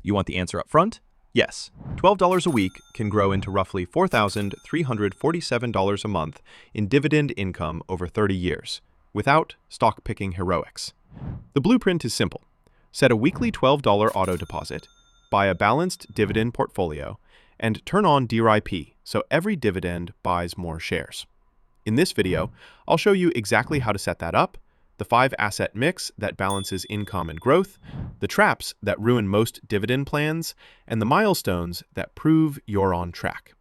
You want the answer up front? Yes, $12 a week can grow into roughly $4,347 a month in dividend income over 30 years, without stock-picking heroics. The blueprint is simple. Set a weekly $12 auto deposit, buy a balanced dividend portfolio, and turn on DRIP so every dividend buys more shares. In this video, I'll show you exactly how to set that up, the 5-asset mix that balances income and growth, the traps that ruin most dividend plans, and the milestones that prove you're on track.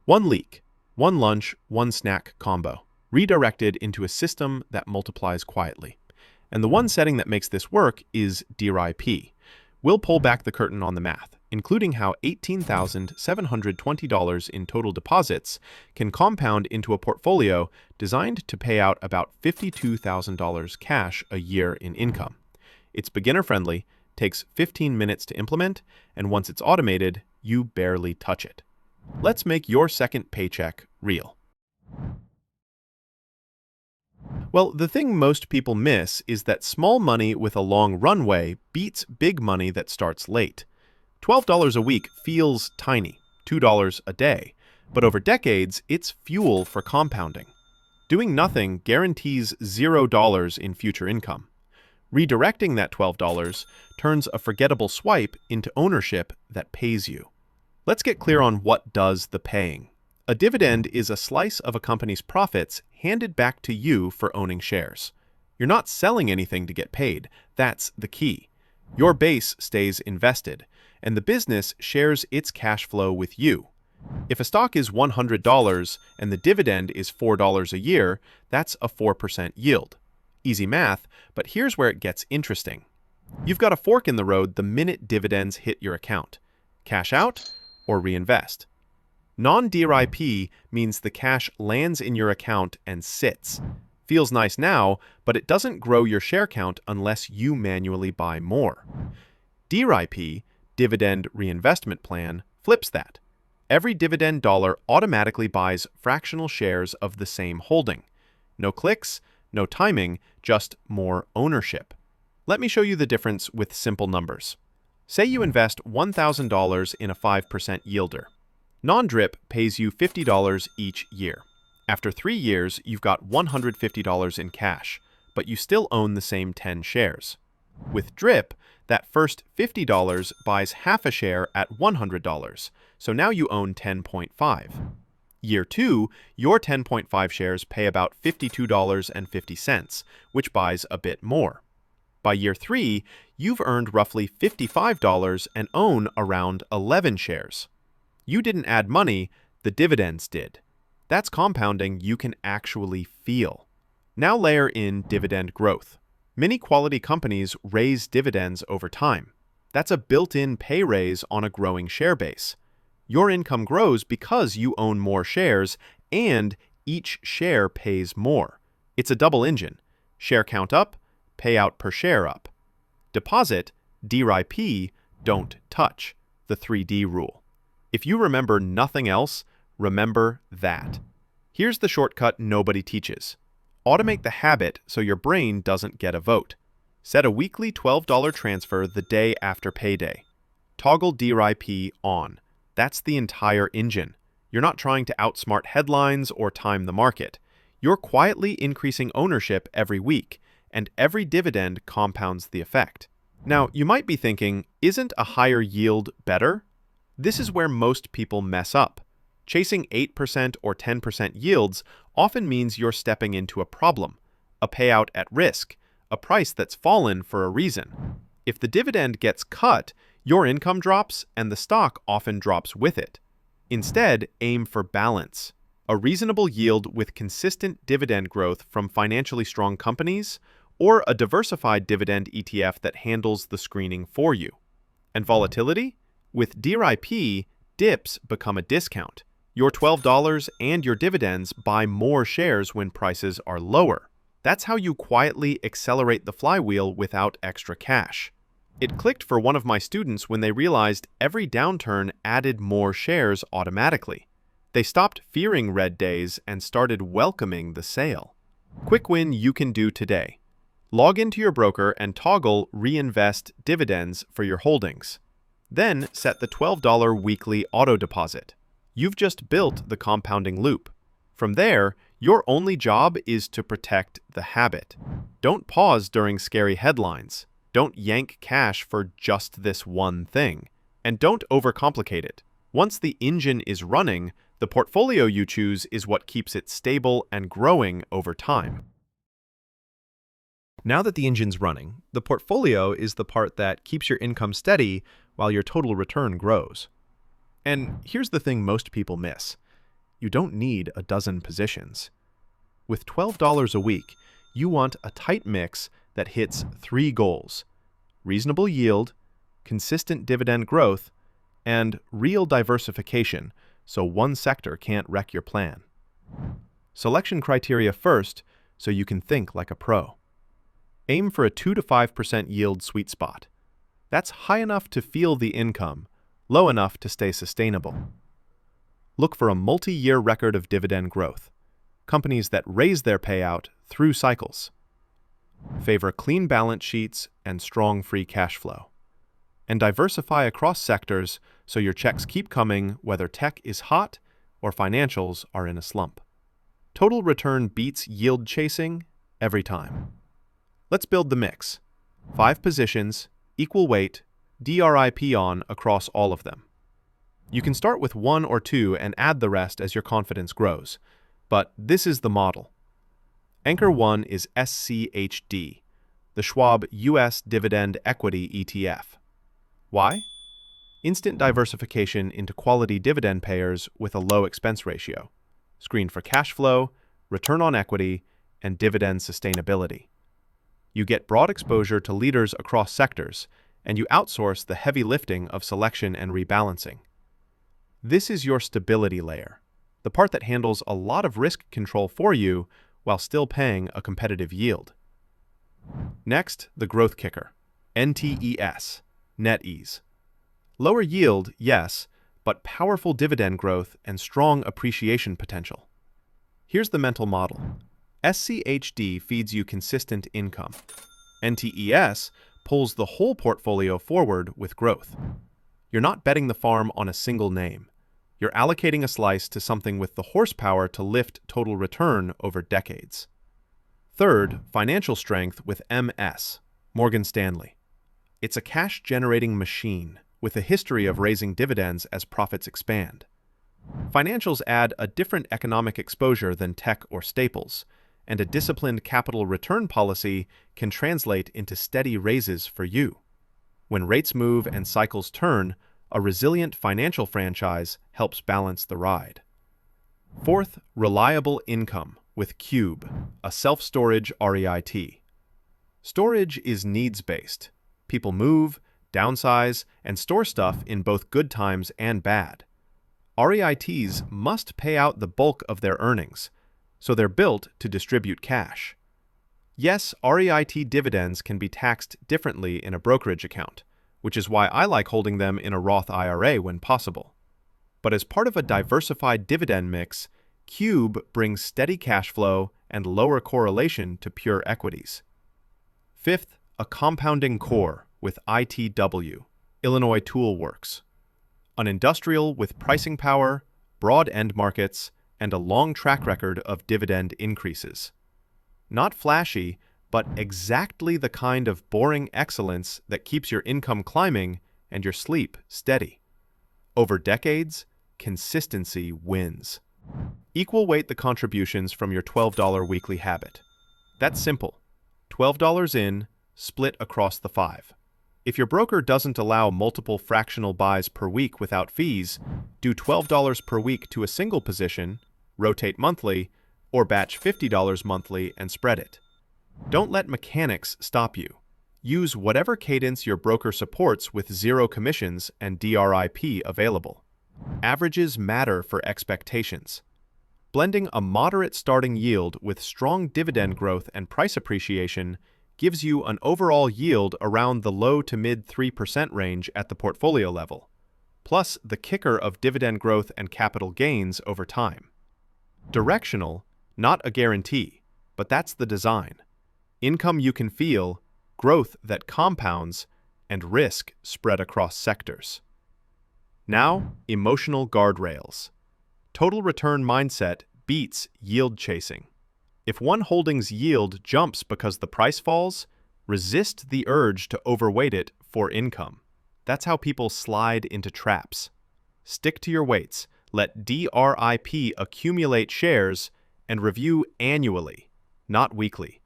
One leak, one lunch, one snack combo, redirected into a system that multiplies quietly. And the one setting that makes this work is DRIP. We'll pull back the curtain on the math, including how $18,720 in total deposits can compound into a portfolio designed to pay out about $52,000 cash a year in income. It's beginner-friendly, takes 15 minutes to implement, and once it's automated, you barely touch it. Let's make your second paycheck real. Well, the thing most people miss is that small money with a long runway beats big money that starts late. $12 a week feels tiny, $2 a day, but over decades, it's fuel for compounding. Doing nothing guarantees $0 in future income. Redirecting that $12 turns a forgettable swipe into ownership that pays you. Let's get clear on what does the paying. A dividend is a slice of a company's profits handed back to you for owning shares. You're not selling anything to get paid. That's the key. Your base stays invested, and the business shares its cash flow with you. If a stock is $100 and the dividend is $4 a year, that's a 4% yield. Easy math, but here's where it gets interesting. You've got a fork in the road the minute dividends hit your account. Cash out or reinvest. Non-DRIP means the cash lands in your account and sits. Feels nice now, but it doesn't grow your share count unless you manually buy more. DRIP, Dividend Reinvestment Plan, flips that. Every dividend dollar automatically buys fractional shares of the same holding. No clicks, no timing, just more ownership. Let me show you the difference with simple numbers. Say you invest $1,000 in a 5% yielder. Non-DRIP pays you $50 each year. After 3 years, you've got $150 in cash, but you still own the same 10 shares. With DRIP, that first $50 buys half a share at $100, so now you own 10.5. Year 2, your 10.5 shares pay about $52.50, which buys a bit more. By year 3, you've earned roughly $55 and own around 11 shares. You didn't add money, the dividends did. That's compounding you can actually feel. Now layer in dividend growth. Many quality companies raise dividends over time. That's a built-in pay raise on a growing share base. Your income grows because you own more shares, and each share pays more. It's a double engine. Share count up, payout per share up. Deposit, DRIP, don't touch. The 3D rule. If you remember nothing else, remember that. Here's the shortcut nobody teaches. Automate the habit so your brain doesn't get a vote. Set a weekly $12 transfer the day after payday. Toggle DRIP on. That's the entire engine. You're not trying to outsmart headlines or time the market. You're quietly increasing ownership every week, and every dividend compounds the effect. Now, you might be thinking, isn't a higher yield better? This is where most people mess up. Chasing 8% or 10% yields often means you're stepping into a problem, a payout at risk, a price that's fallen for a reason. If the dividend gets cut, your income drops and the stock often drops with it. Instead, aim for balance. A reasonable yield with consistent dividend growth from financially strong companies, or a diversified dividend ETF that handles the screening for you. And volatility? With DRIP, dips become a discount. Your $12 and your dividends buy more shares when prices are lower. That's how you quietly accelerate the flywheel without extra cash. It clicked for one of my students when they realized every downturn added more shares automatically. They stopped fearing red days and started welcoming the sale. Quick win you can do today. Log into your broker and toggle Reinvest Dividends for your holdings. Then set the $12 weekly auto deposit. You've just built the compounding loop. From there, your only job is to protect the habit. Don't pause during scary headlines. Don't yank cash for just this one thing. And don't overcomplicate it. Once the engine is running, the portfolio you choose is what keeps it stable and growing over time. Now that the engine's running, the portfolio is the part that keeps your income steady while your total return grows. And here's the thing most people miss. You don't need a dozen positions. With $12 a week, you want a tight mix that hits 3 goals: reasonable yield, consistent dividend growth, and real diversification so one sector can't wreck your plan. Selection criteria first so you can think like a pro. Aim for a 2 to 5% yield sweet spot. That's high enough to feel the income, low enough to stay sustainable. Look for a multi-year record of dividend growth, companies that raise their payout through cycles. Favor clean balance sheets and strong free cash flow. And diversify across sectors so your checks keep coming whether tech is hot or financials are in a slump. Total return beats yield chasing every time. Let's build the mix. 5 positions, equal weight, DRIP on across all of them. You can start with 1 or 2 and add the rest as your confidence grows. But this is the model. Anchor 1 is SCHD, the Schwab US Dividend Equity ETF. Why? Instant diversification into quality dividend payers with a low expense ratio, screened for cash flow, return on equity, and dividend sustainability. You get broad exposure to leaders across sectors, and you outsource the heavy lifting of selection and rebalancing. This is your stability layer, the part that handles a lot of risk control for you while still paying a competitive yield. Next, the growth kicker, NTES, NetEase. Lower yield, yes, but powerful dividend growth and strong appreciation potential. Here's the mental model. SCHD feeds you consistent income. NTES pulls the whole portfolio forward with growth. You're not betting the farm on a single name. You're allocating a slice to something with the horsepower to lift total return over decades. Third, financial strength with MS, Morgan Stanley. It's a cash-generating machine with a history of raising dividends as profits expand. Financials add a different economic exposure than tech or staples, and a disciplined capital return policy can translate into steady raises for you. When rates move and cycles turn, a resilient financial franchise helps balance the ride. Fourth, reliable income with Cube, a self-storage REIT. Storage is needs-based. People move, downsize, and store stuff in both good times and bad. REITs must pay out the bulk of their earnings, so they're built to distribute cash. Yes, REIT dividends can be taxed differently in a brokerage account, which is why I like holding them in a Roth IRA when possible. But as part of a diversified dividend mix, Cube brings steady cash flow and lower correlation to pure equities. Fifth, a compounding core with ITW, Illinois Tool Works. An industrial with pricing power, broad end markets, and a long track record of dividend increases. Not flashy, but exactly the kind of boring excellence that keeps your income climbing and your sleep steady. Over decades, consistency wins. Equal weight the contributions from your $12 weekly habit. That's simple. $12 in, split across the 5. If your broker doesn't allow multiple fractional buys per week without fees, do $12 per week to a single position, rotate monthly, or batch $50 monthly and spread it. Don't let mechanics stop you. Use whatever cadence your broker supports with 0 commissions and DRIP available. Averages matter for expectations. Blending a moderate starting yield with strong dividend growth and price appreciation gives you an overall yield around the low to mid 3% range at the portfolio level, plus the kicker of dividend growth and capital gains over time. Directional, not a guarantee, but that's the design. Income you can feel, growth that compounds, and risk spread across sectors. Now, emotional guardrails. Total return mindset beats yield chasing. If one holding's yield jumps because the price falls, resist the urge to overweight it for income. That's how people slide into traps. Stick to your weights, let DRIP accumulate shares, and review annually, not weekly.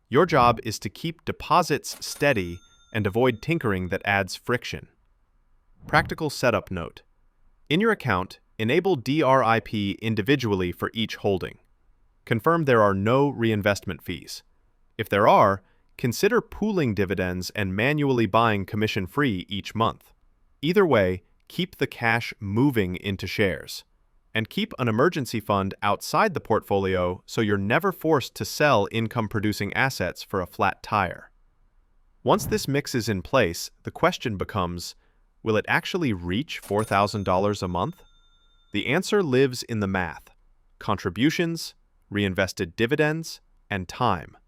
Your job is to keep deposits steady and avoid tinkering that adds friction. Practical setup note. In your account, enable DRIP individually for each holding. Confirm there are no reinvestment fees. If there are, consider pooling dividends and manually buying commission-free each month. Either way, keep the cash moving into shares. And keep an emergency fund outside the portfolio so you're never forced to sell income-producing assets for a flat tire. Once this mix is in place, the question becomes, will it actually reach $4,000 a month? The answer lives in the math: contributions, reinvested dividends, and time.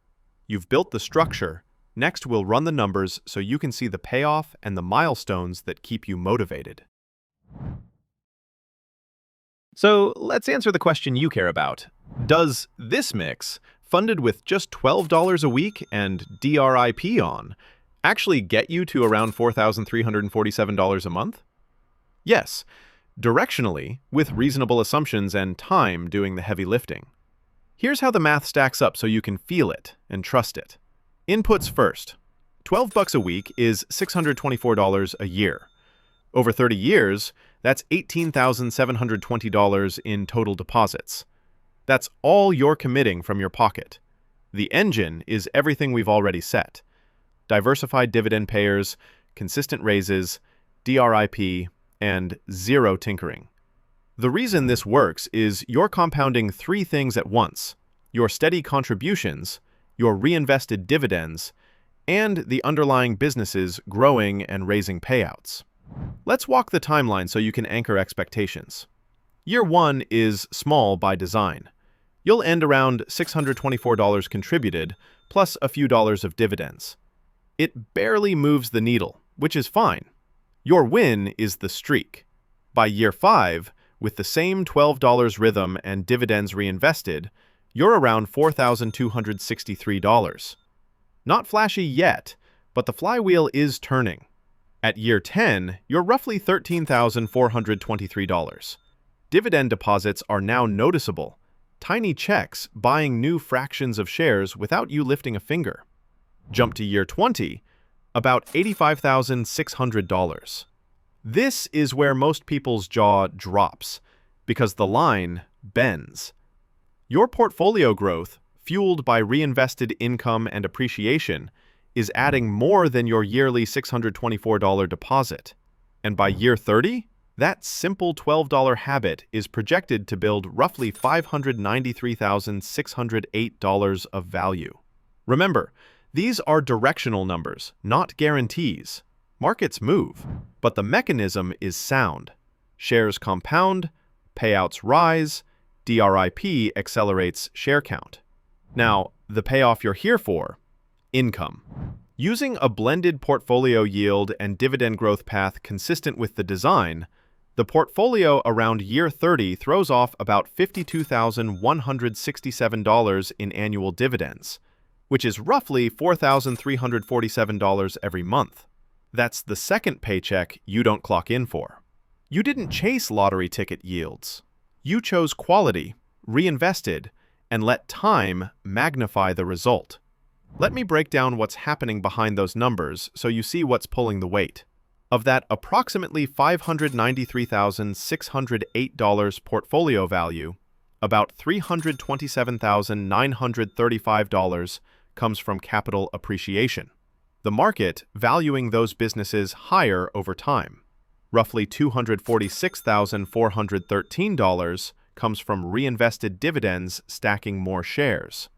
You've built the structure. Next, we'll run the numbers so you can see the payoff and the milestones that keep you motivated. So let's answer the question you care about. Does this mix, funded with just $12 a week and DRIP on, actually get you to around $4,347 a month? Yes, directionally, with reasonable assumptions and time doing the heavy lifting. Here's how the math stacks up so you can feel it and trust it. Inputs first. $12 a week is $624 a year. Over 30 years, that's $18,720 in total deposits. That's all you're committing from your pocket. The engine is everything we've already set: diversified dividend payers, consistent raises, DRIP, and zero tinkering. The reason this works is you're compounding three things at once: your steady contributions, your reinvested dividends, and the underlying businesses growing and raising payouts. Let's walk the timeline so you can anchor expectations. Year 1 is small by design. You'll end around $624 contributed, plus a few dollars of dividends. It barely moves the needle, which is fine. Your win is the streak. By year 5, with the same $12 rhythm and dividends reinvested, you're around $4,263. Not flashy yet, but the flywheel is turning. At year 10, you're roughly $13,423. Dividend deposits are now noticeable. Tiny checks buying new fractions of shares without you lifting a finger. Jump to year 20, about $85,600. This is where most people's jaw drops, because the line bends. Your portfolio growth, fueled by reinvested income and appreciation, is adding more than your yearly $624 deposit. And by year 30, that simple $12 habit is projected to build roughly $593,608 of value. Remember, these are directional numbers, not guarantees. Markets move, but the mechanism is sound. Shares compound, payouts rise, DRIP accelerates share count. Now, the payoff you're here for: income. Using a blended portfolio yield and dividend growth path consistent with the design, the portfolio around year 30 throws off about $52,167 in annual dividends, which is roughly $4,347 every month. That's the second paycheck you don't clock in for. You didn't chase lottery ticket yields. You chose quality, reinvested, and let time magnify the result. Let me break down what's happening behind those numbers so you see what's pulling the weight. Of that approximately $593,608 portfolio value, about $327,935 comes from capital appreciation. The market valuing those businesses higher over time. Roughly $246,413 comes from reinvested dividends stacking more shares.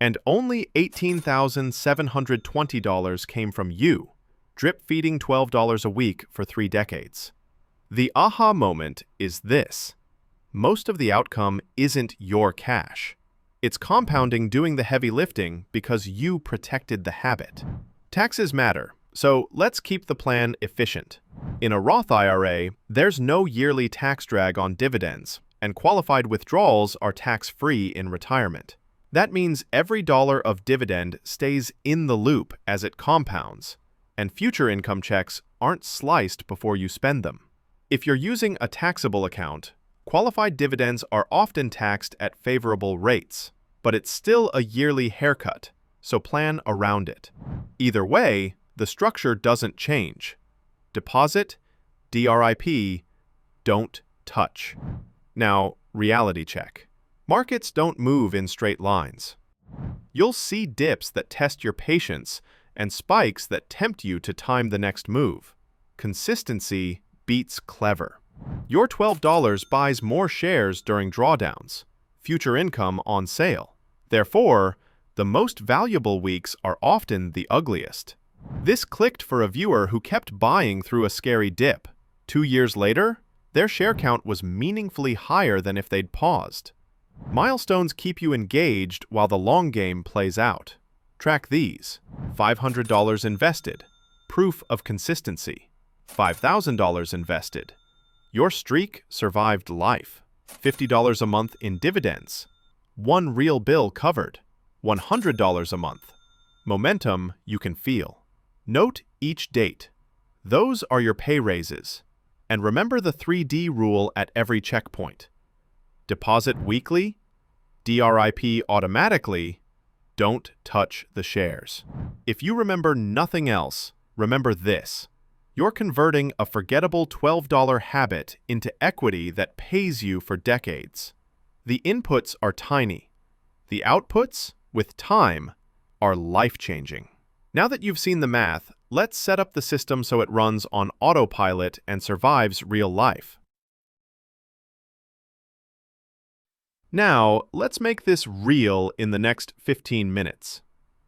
And only $18,720 came from you, drip-feeding $12 a week for 3 decades. The aha moment is this: most of the outcome isn't your cash. It's compounding doing the heavy lifting because you protected the habit. Taxes matter, So let's keep the plan efficient. In a Roth IRA, there's no yearly tax drag on dividends, and qualified withdrawals are tax-free in retirement. That means every dollar of dividend stays in the loop as it compounds, and future income checks aren't sliced before you spend them. If you're using a taxable account, qualified dividends are often taxed at favorable rates, but it's still a yearly haircut, so plan around it. Either way, the structure doesn't change. Deposit, DRIP, don't touch. Now, reality check. Markets don't move in straight lines. You'll see dips that test your patience and spikes that tempt you to time the next move. Consistency beats clever. Your $12 buys more shares during drawdowns, future income on sale. Therefore, the most valuable weeks are often the ugliest. This clicked for a viewer who kept buying through a scary dip. 2 years later, their share count was meaningfully higher than if they'd paused. Milestones keep you engaged while the long game plays out. Track these. $500 invested. Proof of consistency. $5,000 invested. Your streak survived life. $50 a month in dividends. One real bill covered. $100 a month. Momentum you can feel. Note each date. Those are your pay raises. And remember the 3D rule at every checkpoint. Deposit weekly, DRIP automatically, don't touch the shares. If you remember nothing else, remember this. You're converting a forgettable $12 habit into equity that pays you for decades. The inputs are tiny. The outputs, with time, are life-changing. Now that you've seen the math, let's set up the system so it runs on autopilot and survives real life. Now, let's make this real in the next 15 minutes.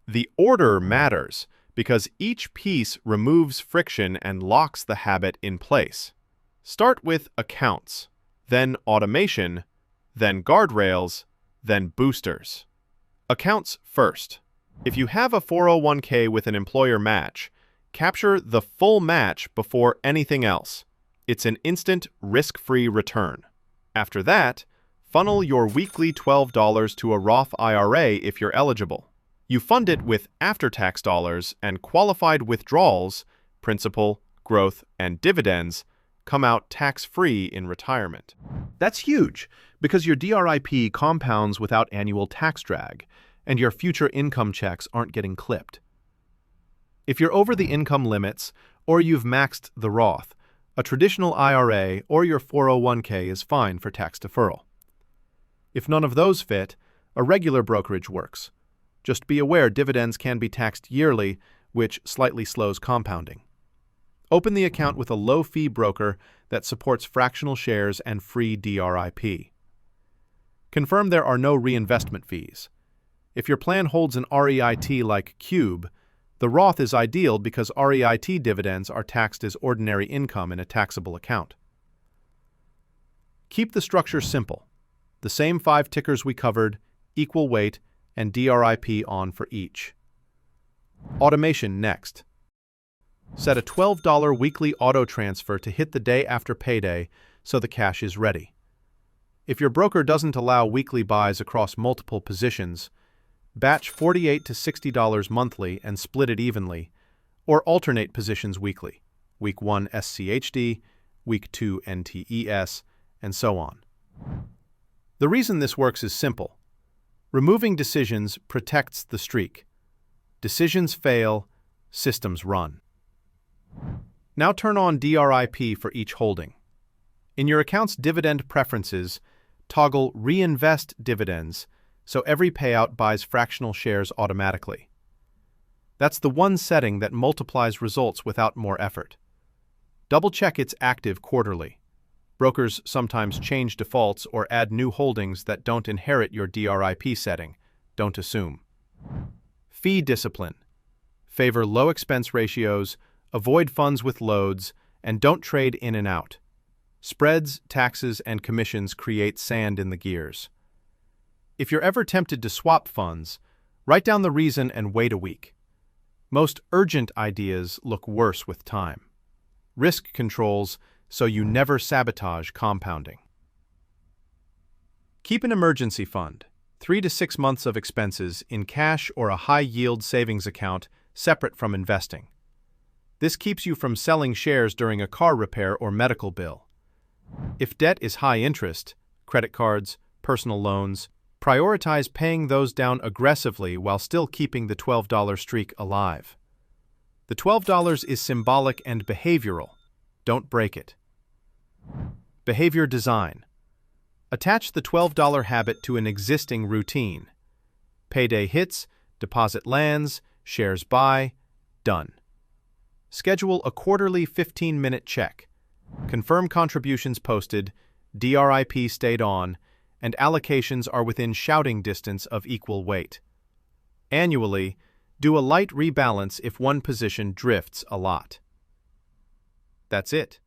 The order matters because each piece removes friction and locks the habit in place. Start with accounts, then automation, then guardrails, then boosters. Accounts first. If you have a 401k with an employer match, capture the full match before anything else. It's an instant, risk-free return. After that, funnel your weekly $12 to a Roth IRA if you're eligible. You fund it with after-tax dollars, and qualified withdrawals, principal, growth, and dividends come out tax-free in retirement. That's huge, because your DRIP compounds without annual tax drag, and your future income checks aren't getting clipped. If you're over the income limits, or you've maxed the Roth, a traditional IRA or your 401k is fine for tax deferral. If none of those fit, a regular brokerage works. Just be aware dividends can be taxed yearly, which slightly slows compounding. Open the account with a low-fee broker that supports fractional shares and free DRIP. Confirm there are no reinvestment fees. If your plan holds an REIT like Cube, the Roth is ideal because REIT dividends are taxed as ordinary income in a taxable account. Keep the structure simple. The same 5 tickers we covered, equal weight, and DRIP on for each. Automation next. Set a $12 weekly auto transfer to hit the day after payday so the cash is ready. If your broker doesn't allow weekly buys across multiple positions, batch $48 to $60 monthly and split it evenly, or alternate positions weekly, week 1 SCHD, week 2 NTES, and so on. The reason this works is simple. Removing decisions protects the streak. Decisions fail, systems run. Now turn on DRIP for each holding. In your account's dividend preferences, toggle Reinvest Dividends so every payout buys fractional shares automatically. That's the one setting that multiplies results without more effort. Double-check it's active quarterly. Brokers sometimes change defaults or add new holdings that don't inherit your DRIP setting. Don't assume. Fee discipline. Favor low expense ratios, avoid funds with loads, and don't trade in and out. Spreads, taxes, and commissions create sand in the gears. If you're ever tempted to swap funds, write down the reason and wait a week. Most urgent ideas look worse with time. Risk controls so you never sabotage compounding. Keep an emergency fund, 3 to 6 months of expenses, in cash or a high-yield savings account separate from investing. This keeps you from selling shares during a car repair or medical bill. If debt is high interest, credit cards, personal loans, prioritize paying those down aggressively while still keeping the $12 streak alive. The $12 is symbolic and behavioral. Don't break it. Behavior design. Attach the $12 habit to an existing routine. Payday hits, deposit lands, shares buy, done. Schedule a quarterly 15-minute check. Confirm contributions posted, DRIP stayed on, and allocations are within shouting distance of equal weight. Annually, do a light rebalance if one position drifts a lot. That's it.